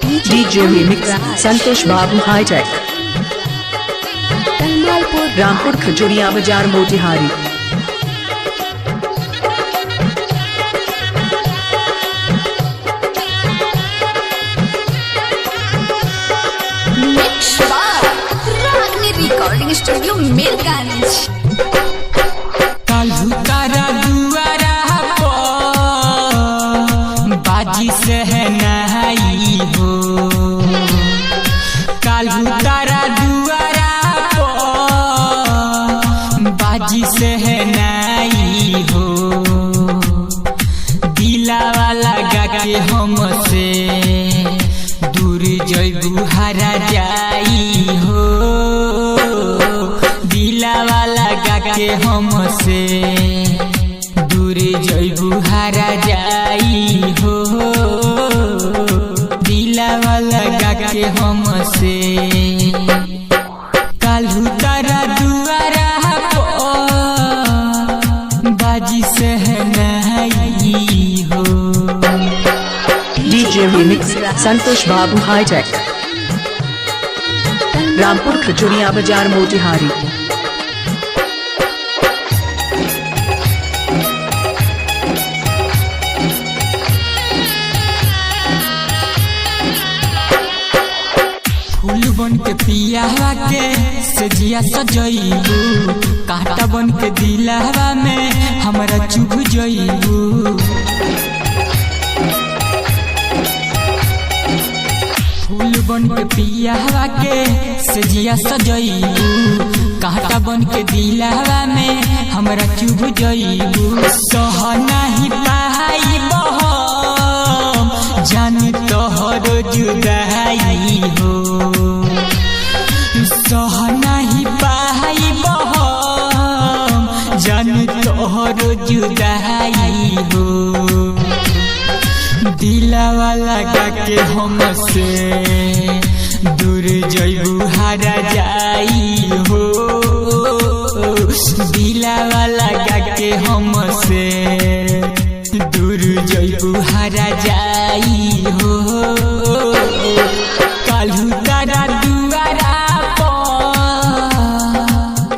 DJ Remix Santosh बाबू hi tech Rampur Khajuria बाजार Motihari. Recording studio Mirganj. काल्हू तारा दुआरा पर बाजी से है नहाई हो। काल्हू तारा दुआरा पर बाजी से है नहाई हो। दिलावा लगा के हमसे दूर जइबू हरा जाई हो। दिलावा लगा के हमसे दूर जइबू हरा जाई हो। दिलावा लगा के हमसे काल्हू तारा दुआरा पर बाजी से है नहाई हो। DJ Remix संतोष बाबू हाईटेक रामपुर खजूरिया बाजार मोतिहारी। फूल बन के पियावा के सजिया सजइबू। कांटा बन के दिलावा में हमरा चुभ जइबू। फूल बन के पियावा के सजिया सजइबू। कांटा बन के दिलावा में हमरा चुभ जइबू। सह नाही पाइबो जान तोहर जुदाई हो। सह नाही पाइबो जान तोहर जुदाई हो। दिलावा लगा के हमसे दूर जइबू हरा जाई हो। दिलावा लगा के हमसे दूर जइबू हरा जाई हो। काल्हू तारा दुआरा पर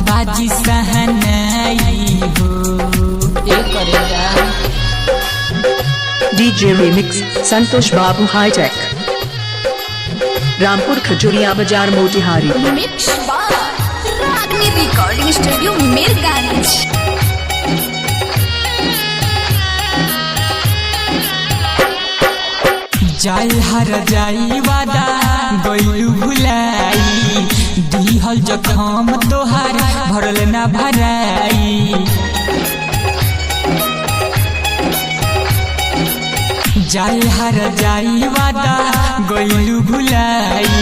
बाजी सहनाई हो। DJ Remix संतोष बाबू हाईटेक रामपुर खजूरिया बाजार मोतिहारी। मिक्स बार रागनी रिकॉर्डिंग स्टूडियो मिरगंज। जाल हर जाई वादा गइलू भुलाई। दिहल जखम तोहार भरल ना भराई। जाल हर जाई वादा गइलू भुलाई।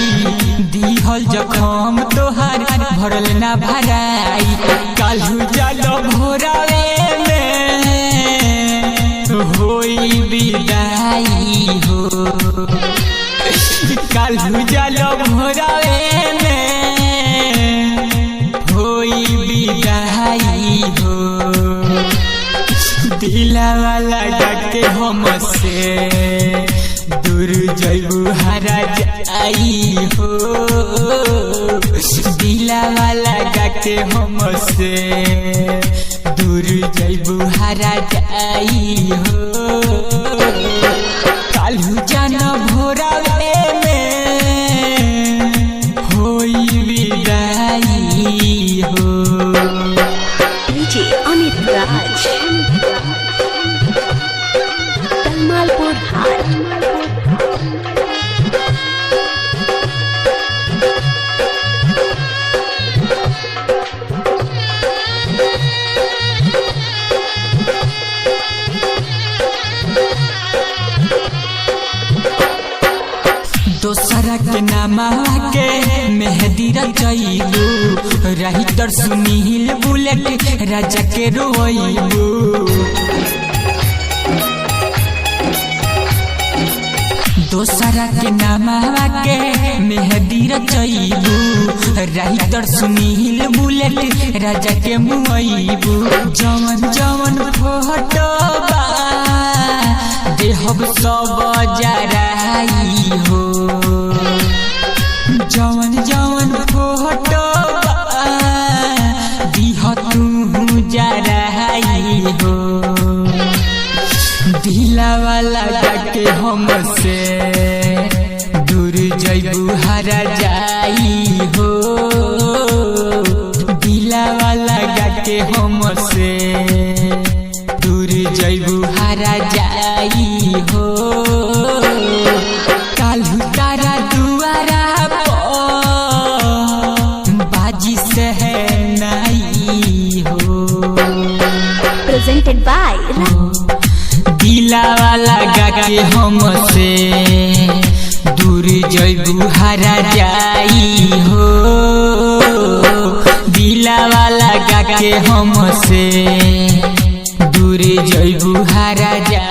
दिहल जखम तोहार भरल ना भराई। काल्हू जाल भोरावे में होई विदाई हो। काल्हू जाल भोरावे में होई विदाई हो। दिलावा लगा के हमसे दूर जइबू हरा जाई हो। दिलावा लगा के हमसे दूर जइबू हरा जाई हो। काल्हू जान भोरावे में होई विदाई हो। DJ अमित राज तलमालपुर हाट। दोसरा के नामा के मेहदी रचइबू। राइटर सुनील बुलेट राजा के रोइबू। दोसरा के नामा के मेहदी रचइबू। राइटर सुनील बुलेट राजा के मुइबू। जवन जवन फोटो बा देहब सब जराई हो। हमसे दूर जइबू हरा जाई हो दिलावा लगा के हमसे दूर जइबू हरा जाई हो काल्हू तारा दुआरा बाजी सहनाई हो presented by दिलावा लगा के हमसे दूर जइबू हरा जाई हो दिलावा लगा के हमसे दूर जइबू हरा जाई।